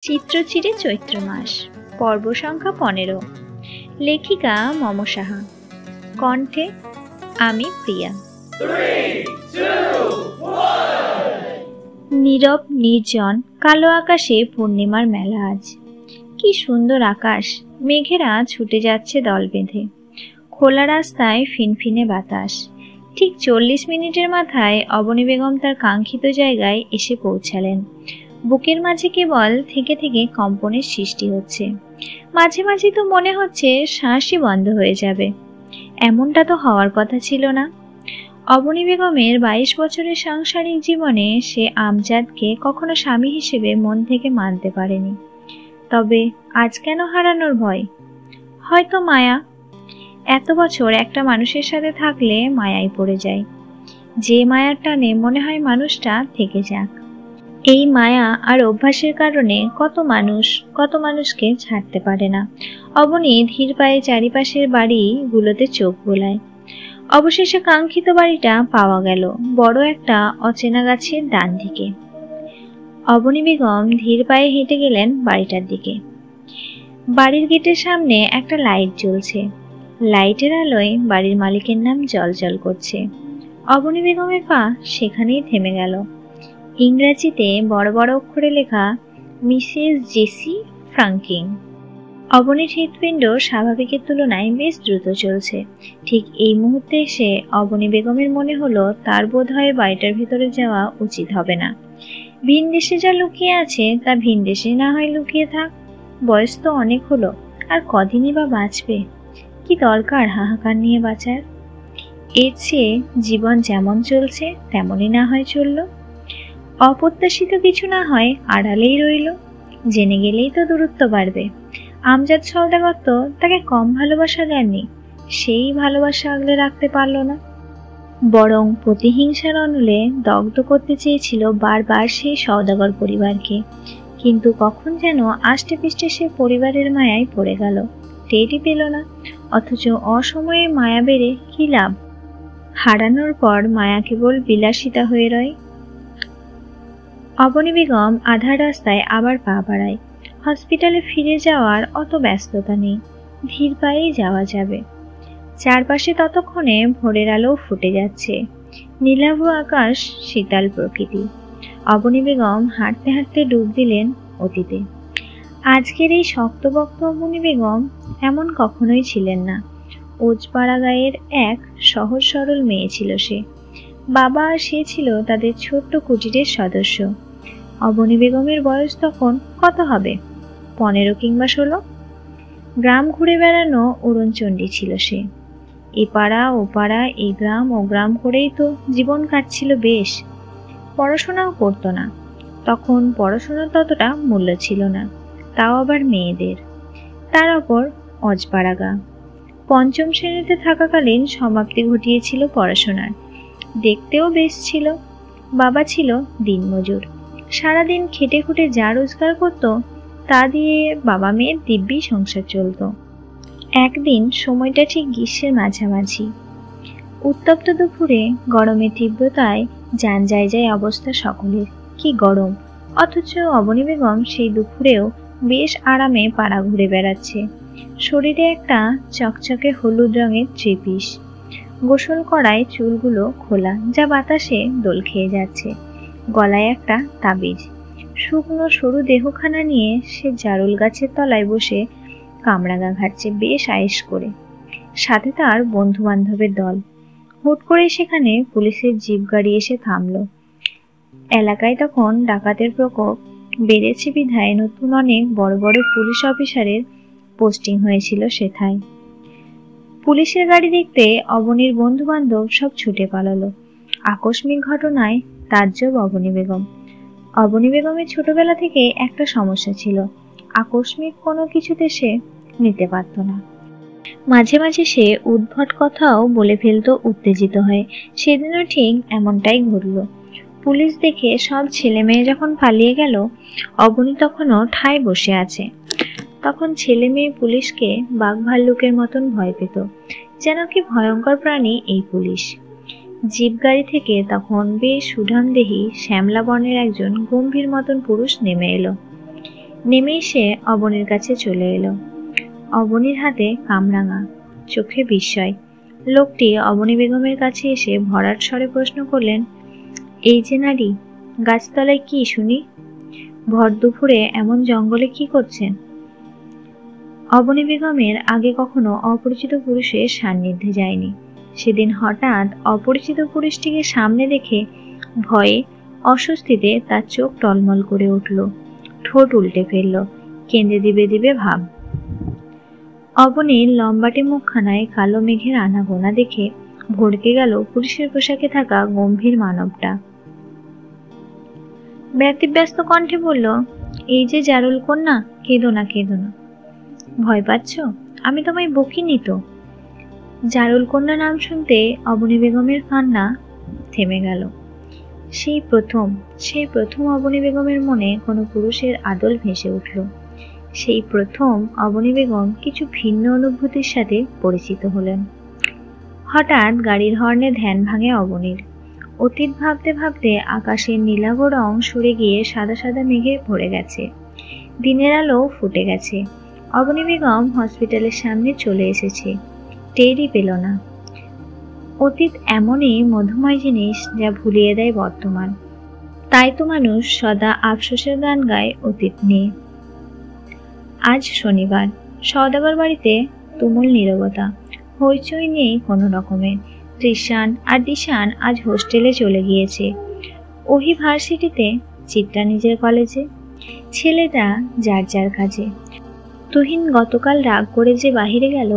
চিত্রচিরে চৈত্র মাস, পর্ব সংখ্যা 15। লেখিকা মম সাহা, কণ্ঠে আমি প্রিয়া। নীরব নির্জন কালো আকাশে পূর্ণিমার মেলা আজ। কি সুন্দর আকাশ, মেঘেরা ছুটে যাচ্ছে দল বেঁধে। খোলা রাস্তায় ফিনফিনে বাতাস। ঠিক 40 মিনিটের মাথায় অবনী বেগম তার কাঙ্ক্ষিত জায়গায় এসে পৌঁছালেন। বুকের মাঝে কেবল থেকে থেকে কম্পনের সৃষ্টি হচ্ছে। মাঝে মাঝে তো মনে হচ্ছে শ্বাসই বন্ধ হয়ে যাবে। এমনটা তো হওয়ার কথা ছিল না। অবনী বেগমের 22 বছরের সাংসারিক জীবনে সে আমজাদকে কখনো স্বামী হিসেবে মন থেকে মানতে পারেনি। তবে আজ কেন হারানোর ভয়? হয়তো মায়া। এত বছর একটা মানুষের সাথে থাকলে মায়ায় পড়ে যায়। যে মায়ার টানে মনে হয় মানুষটা থেকে যাক। এই মায়া আর অভ্যাসের কারণে কত মানুষকে ছাড়তে পারে না। অবনী ধীর পায়ে চারিপাশের বাড়িগুলোতে চোখ বোলায়। অবশেষে কাঙ্ক্ষিত বাড়িটা পাওয়া গেল, বড় একটা অচেনা গাছের ডান দিকে। অবনী বেগম ধীর পায়ে হেঁটে গেলেন বাড়িটার দিকে। বাড়ির গেটের সামনে একটা লাইট জ্বলছে। লাইটের আলোয় বাড়ির মালিকের নাম জ্বলজ্বল করছে। অবনী বেগমের পা সেখানেই থেমে গেল। ইংরেজিতে বড় বড় অক্ষরে লেখা মিসেস জেসি ফ্রাঙ্কিং। অবনীর হৃৎপিণ্ড স্বাভাবিকের তুলনায় বেশ দ্রুত চলছে। ঠিক এই মুহূর্তে এসে অবনী বেগমের মনে হলো তার বোধহয় বাড়িটার ভেতরে যাওয়া উচিত হবে না। ভিন দেশে যা লুকিয়ে আছে তা ভিন দেশে না হয় লুকিয়ে থাক। বয়স তো অনেক হলো, আর কদিনই বা বাঁচবে। কি দরকার হাহাকার নিয়ে বাঁচার? এর চেয়ে জীবন যেমন চলছে তেমনই না হয় চলল। অপ্রত্যাশিত কিছু না হয় আড়ালেই রইল। জেনে গেলেই তো দূরত্ব বাড়বে। আমজাদ সওদাগর তো তাকে কম ভালোবাসা দেননি, সেই ভালোবাসা আগলে রাখতে পারল না, বরং প্রতিহিংসার অনলে দগ্ধ করতে চেয়েছিল বারবার সেই সওদাগর পরিবারকে। কিন্তু কখন যেন আষ্টে পৃষ্ঠে সে পরিবারের মায়ায় পড়ে গেল, টেরই পেল না। অথচ অসময়ে মায়া বেড়ে কি লাভ? হারানোর পর মায়া কেবল বিলাসিতা হয়ে রয়। অবনী বেগম আধা রাস্তায় আবার পা বাড়ায়। হসপিটালে ফিরে যাওয়ার অত ব্যস্ততা নেই, ধীর পায়েই যাওয়া যাবে। চারপাশে ততক্ষণে ভোরের আলো ফুটে যাচ্ছে, নীলাভ আকাশ, শীতল প্রকৃতি। অবনী বেগম হাঁটতে হাঁটতে ডুব দিলেন অতীতে। আজকের এই শক্তবক্ত অবনী বেগম এমন কখনোই ছিলেন না। ওজপাড়া গায়ের এক সহজ সরল মেয়ে ছিল সে। বাবা আর সে ছিল তাদের ছোট্ট কুটিরের সদস্য। অবনী বেগমের বয়স তখন কত হবে? 15 কিংবা 16। গ্রাম ঘুরে বেড়ানো উড়নচণ্ডী ছিল সে। এ পাড়া ও পাড়া, এই গ্রাম ও গ্রাম করেই তো জীবন কাটছিল বেশ। পড়াশোনাও করতো না। তখন পড়াশোনার ততটা মূল্য ছিল না, তাও আবার মেয়েদের। তার ওপর অজপাড়াগা। 5ম শ্রেণীতে থাকাকালীন সমাপ্তি ঘটিয়েছিল পড়াশোনার। দেখতেও বেশ ছিল। বাবা ছিল দিনমজুর। সারাদিন খেটে খুটে যা রোজগার করত তা দিয়ে বাবা মেয়ের দিব্যি সংসার চলত। একদিন সময়টা ঠিক গ্রীষ্মের মাঝামাঝি। উত্তপ্ত দুপুরে গরমের তীব্রতায় যান যায় অবস্থা সকলের। কি গরম! অথচ অবনী বেগম সেই দুপুরেও বেশ আরামে পাড়া ঘুরে বেড়াচ্ছে। শরীরে একটা চকচকে হলুদ রঙের থ্রি-পিস, গোসল করায় চুলগুলো খোলা, যা বাতাসে দোল খেয়ে যাচ্ছে। গলায় একটা তাবিজ। শুকনো সরু দেহখানা নিয়ে সে জারুল গাছের তলায় বসে কামরাঙা ঘাটছে বেশ আয়েশ করে। সাথে তার বন্ধু বান্ধবের দল। হুট করে সেখানে পুলিশের জিপ গাড়ি এসে থামল। এলাকায় তখন ডাকাতের প্রকোপ বেড়েছে বিধায় নতুন অনেক বড় বড় পুলিশ অফিসারের পোস্টিং হয়েছিল সেথায়। পুলিশের গাড়ি দেখতে অবনীর বন্ধু বান্ধব সব ছুটে পালালো। আকস্মিক ঘটনায় তাজ্জব অবনী বেগম। অবনী বেগমের ছোটবেলা থেকে একটা সমস্যা ছিল, আকস্মিক কোনো কিছুতে সে নিতে পারত না। মাঝে মাঝে সে উদ্ভট কথাও বলে ফেলতো উত্তেজিত হয়ে। সেদিনও ঠিক এমনটাই ঘটল। পুলিশ দেখে সব ছেলে মেয়ে যখন পালিয়ে গেল, অবনী তখনও ঠায় বসে আছে। তখন ছেলে মেয়ে পুলিশকে বাঘ ভাল্লুকের মতন ভয় পেত। যেন কি ভয়ঙ্কর প্রাণী এই পুলিশ। জিপ গাড়ি থেকে তখন বেশ সুঠামদেহী শ্যামলা বর্ণের একজন গম্ভীর মতন পুরুষ নেমে এলো। নেমে এসে অবনীর কাছে চলে এলো। অবনীর হাতে কামরাঙা, চোখে বিস্ময়। লোকটি অবনী বেগমের কাছে এসে ভরাট স্বরে প্রশ্ন করলেন, এই যে নারী, গাছতলায় কি শুনি? ভর দুপুরে এমন জঙ্গলে কি করছেন? অবনী বেগমের আগে কখনো অপরিচিত পুরুষের সান্নিধ্যে যায়নি। সেদিন হঠাৎ অপরিচিত পুরুষটিকে সামনে দেখে ভয়ে অস্বস্তিতে তার চোখ টলমল করে উঠল, ঠোঁট উল্টে ফেলল, কেঁদে দিবে দিবে ভাব। অবনীর লম্বাটে মুখখানায় কালো মেঘের আনাগোনা দেখে ভড়কে গেল পুরুষের পোশাকে থাকা গম্ভীর মানবটা। ব্যতিব্যস্ত কণ্ঠে বলল, এই যে জারুল কন্যা, কেঁদো না কেঁদো না। ভয় পাচ্ছ? আমি তোমায় বকিনি তো। জারুল কন্যা নাম শুনতে অবনী বেগমের কান্না থেমে গেল। সেই প্রথম অবনী বেগমের মনে কোনো পুরুষের আদল ভেসে উঠল। সেই প্রথম অবনী বেগম কিছু ভিন্ন অনুভূতির সাথে পরিচিত হলেন। হঠাৎ গাড়ির হর্নে ধ্যান ভাঙে অবনীর। অতীত ভাবতে ভাবতে আকাশের নীলাভ রং সরে গিয়ে সাদা সাদা মেঘে ভরে গেছে, দিনের আলো ফুটে গেছে। অবনী বেগম হসপিটালের সামনে চলে এসেছে, টেরই পেল না। অতীত এমনই মধুময় জিনিস যা ভুলিয়ে দেয় বর্তমান। তাই তো মানুষ সদা আফসোসের গান গায় অতীত নিয়ে। আজ শনিবার, সওদাগর বাড়িতে তুমুল নীরবতা, হইচই নেই কোনো রকমের। ত্রিশান আর দিশান আজ হোস্টেলে চলে গিয়েছে, ওহি ভার্সিটিতে, চিত্রা নিজের কলেজে, ছেলেটা যার যার কাজে। তুহিন গতকাল রাগ করে যে বাহিরে গেল,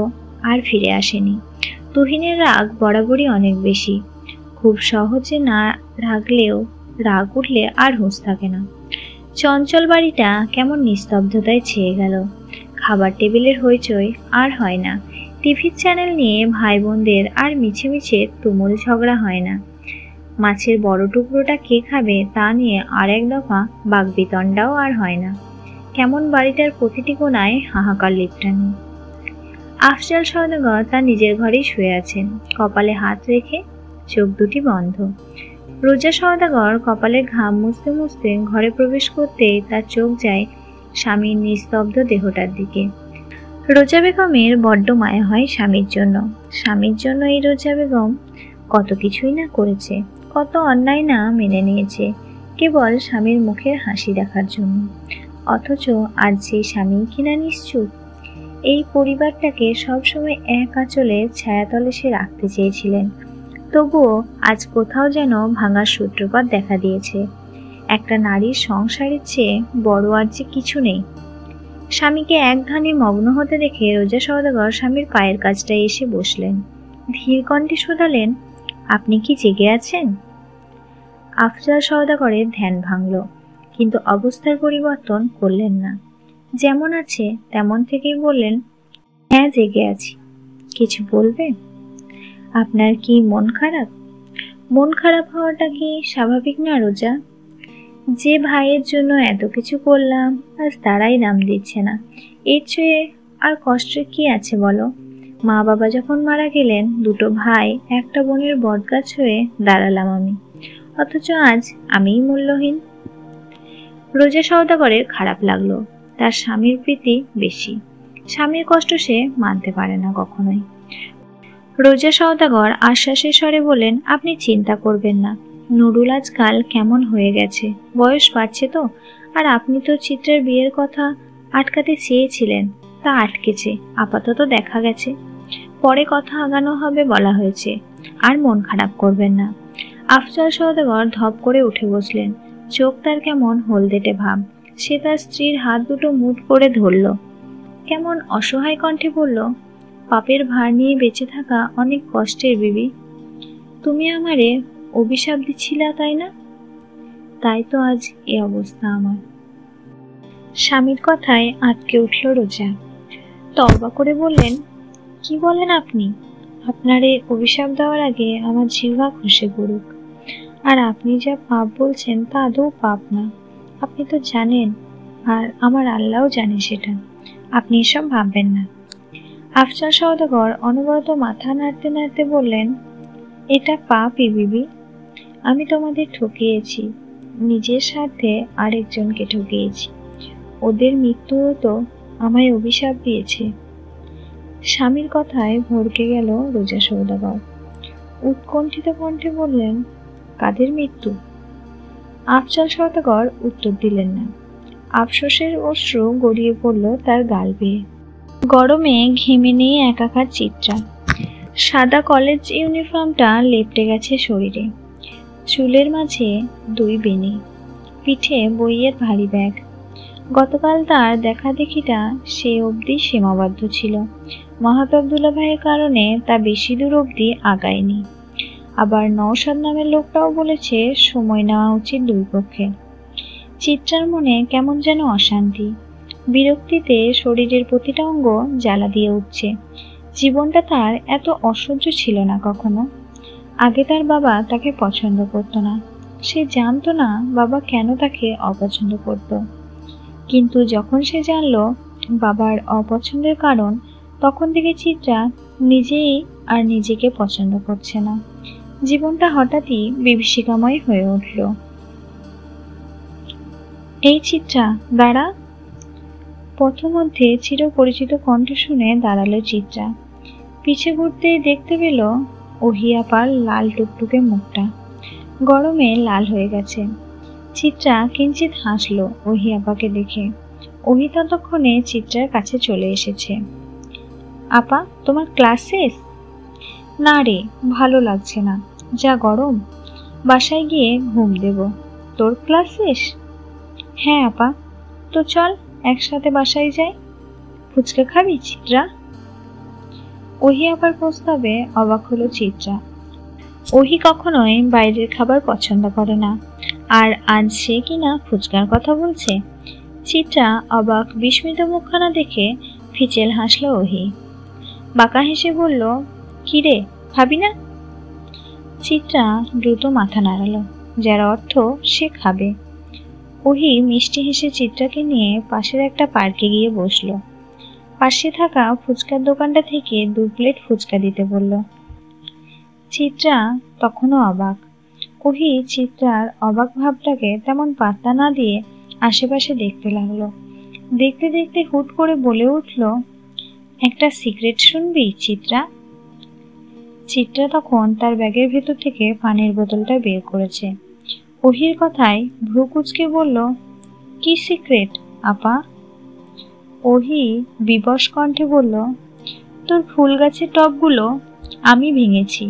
আর ফিরে আসেনি। তুহিনের রাগ বরাবরই অনেক বেশি, খুব সহজে না রাগলেও রাগ উঠলে আর হুঁশ থাকে না। চঞ্চল বাড়িটা কেমন নিস্তব্ধতায় ছেয়ে গেল। খাবার টেবিলের হইচই আর হয় না। টিভির চ্যানেল নিয়ে ভাই বোনদের আর মিছে মিছে তুমুল ঝগড়া হয় না। মাছের বড় টুকরোটা কে খাবে তা নিয়ে আর এক দফা বাগবিতণ্ডাও আর হয় না। কেমন বাড়িটার প্রতিটি কোণায় হাহাকার লিপ্টানি। আফজাল সওদাগর তার নিজের ঘরেই শুয়ে আছেন, কপালে হাত রেখে, চোখ দুটি বন্ধ। রোজা সওদাগর কপালে ঘাম মুছতে মুছতে ঘরে প্রবেশ করতেই তার চোখ যায় স্বামীর নিস্তব্ধ দেহটার দিকে। রোজা বেগমের বড্ড মায়া হয় স্বামীর জন্য। স্বামীর জন্য এই রোজা বেগম কত কিছুই না করেছে, কত অন্যায় না মেনে নিয়েছে, কেবল স্বামীর মুখের হাসি দেখার জন্য। অথচ আজ সেই স্বামী কিনা নিশ্চুপ। এই পরিবারটাকে সবসময় এক আঁচলে ছায়াতলে সে রাখতে চেয়েছিলেন, তবুও আজ কোথাও যেন ভাঙার সূত্রপাত দেখা দিয়েছে। একটা নারীর সংসারের চেয়ে বড় আর যে কিছু নেই। স্বামীকে এক ধ্যানে মগ্ন হতে দেখে রোজা সওদাগর স্বামীর পায়ের কাছটায় এসে বসলেন, ধীর কণ্ঠে শোধালেন, আপনি কি জেগে আছেন? আফজাল সওদাগরের ধ্যান ভাঙল, কিন্তু অবস্থার পরিবর্তন করলেন না। যেমন আছে তেমন থেকেই বললেন, হ্যাঁ জেগে আছি। কিছু বলবে? আপনার কি মন খারাপ? মন খারাপ হওয়াটা কি স্বাভাবিক না রোজা? যে ভাইয়ের জন্য এত কিছু করলাম, আজ তারাই দাম দিচ্ছে না, এর চেয়ে আর কষ্টের কি আছে বলো? মা বাবা যখন মারা গেলেন, দুটো ভাই একটা বোনের বটগাছ হয়ে দাঁড়ালাম আমি, অথচ আজ আমিই মূল্যহীন। রোজা সওদাগরের খারাপ লাগলো। তার স্বামীর প্রীতি বেশি, স্বামীর কষ্ট সে মানতে পারে না কখনোই। রোজা সওদাগর আশ্বাসের স্বরে বলেন, আপনি চিন্তা করবেন না, নুরুল আজকাল কেমন হয়ে গেছে, বয়স বাড়ছে তো। আর আপনি তো চিত্রের বিয়ের কথা আটকাতে চেয়েছিলেন, তা আটকেছে, আপাতত দেখা গেছে, পরে কথা আগানো হবে বলা হয়েছে। আর মন খারাপ করবেন না। আফজাল সওদাগর ধপ করে উঠে বসলেন, চোখ তার কেমন হলদেটে ভাব। সে তার স্ত্রীর হাত দুটো মুঠ করে ধরল, কেমন অসহায় কণ্ঠে বলল, পাপের ভার নিয়ে বেঁচে থাকা অনেক কষ্টের বিবি। তুমি আমারে অভিশাপ দিচ্ছিলা তাই না? তাই তো আজ এ অবস্থা আমার। স্বামীর কথায় আটকে উঠল রোজা, তওবা করে বললেন, কি বলেন আপনি? আপনারে অভিশাপ দেওয়ার আগে আমার জিহ্বা খসে পড়ুক। আর আপনি যা পাপ বলছেন তা আদৌ পাপ না, আপনি তো জানেন, আর আমার আল্লাহও জানে সেটা। আপনি এসব ভাববেন না। আফজাল সওদাগর অনবরত মাথা নাড়তে নাড়তে বললেন, এটা পাপই বিবি। আমি তোমাদের ঠকিয়েছি, নিজের স্বার্থে আরেকজনকে ঠকিয়েছি। ওদের মৃত্যুও তো আমায় অভিশাপ দিয়েছে। স্বামীর কথায় ভড়কে গেল রোজা সওদাগর। উৎকণ্ঠিত কণ্ঠে বললেন, কাদের মৃত্যু? আফজাল সওদাগর উত্তর দিলেন না। আফসোসের অশ্রু গড়িয়ে পড়ল তার গাল বেয়ে। গরমে ঘেমে নিয়ে একাকার চিত্রা। সাদা কলেজ ইউনিফর্মটা লেপটে গেছে শরীরে, চুলের মাঝে 2 বেনি, পিঠে বইয়ের ভারী ব্যাগ। গতকাল তার দেখা দেখিটা সে অবধি সীমাবদ্ধ ছিল। মাহাতাব দুলাভাইয়ের কারণে তা বেশি দূর অবধি আগায়নি। আবার নওশাদ নামের লোকটাও বলেছে সময় নেওয়া উচিত 2 পক্ষে। চিত্রার মনে কেমন যেন অশান্তি, বিরক্তিতে শরীরের প্রতিটা অঙ্গ জ্বালা দিয়ে উঠছে। জীবনটা তার এত অসহ্য ছিল না কখনো। আগে তার বাবা তাকে পছন্দ করত না, সে জানতো না বাবা কেন তাকে অপছন্দ করত। কিন্তু যখন সে জানল বাবার অপছন্দের কারণ, তখন থেকে চিত্রা নিজেই আর নিজেকে পছন্দ করছে না। জীবনটা হঠাৎই বিভীষিকাময় হয়ে উঠল। এই চিত্রা, দাঁড়া। পথমধ্যে চিরপরিচিত কণ্ঠ শুনে দাঁড়ালো চিত্রা। পিছে ঘুরতেই দেখতে পেল ওহি আপার লাল টুকটুকে মুখটা গরমে লাল হয়ে গেছে। চিত্রা কিঞ্চিত হাসলো ওহি আপাকে দেখে। ওহি ততক্ষণে চিত্রার কাছে চলে এসেছে। আপা, তোমার ক্লাস শেষ? না রে, ভালো লাগছে না, যা গরম, বাসায় গিয়ে ঘুম দেব। তোর ক্লাস শেষ? হ্যাঁ আপা। তো চল একসাথে বাসায় যাই। ফুচকা খাবি চিত্রা? ওহি আপার প্রস্তাবে অবাক হলো চিত্রা। ওহি কখনোই বাইরের খাবার পছন্দ করে না, আর আজ সে কিনা ফুচকার কথা বলছে। চিত্রা অবাক বিস্মিত মুখখানা দেখে ফিচেল হাসলো ওহি। বাঁকা হেসে বলল, কিরে, খাবি না? চিত্রা দ্রুত মাথা নাড়ালো, যার অর্থ সে খাবে। ওহি মিষ্টি হেসে চিত্রাকে নিয়ে পাশের একটা পার্কে গিয়ে বসলো। পাশে থাকা ফুচকার দোকানটা থেকে 2 প্লেট ফুচকা দিতে বলল। চিত্রা তখনও অবাক। ওহি চিত্রার অবাক ভাবটাকে তেমন পাত্তা না দিয়ে আশেপাশে দেখতে লাগলো। দেখতে দেখতে হুট করে বলে উঠল, একটা সিক্রেট শুনবি চিত্রা? চিত্রা তখন তার ব্যাগের ভেতর থেকে পানির বোতলটা বের করেছে। ওহির কথায় ভ্রু কুঁচকে বলল, কি সিক্রেট আপা? ওহি বিবশ কণ্ঠে বলল, তোর ফুল গাছের টবগুলো আমি ভেঙেছি।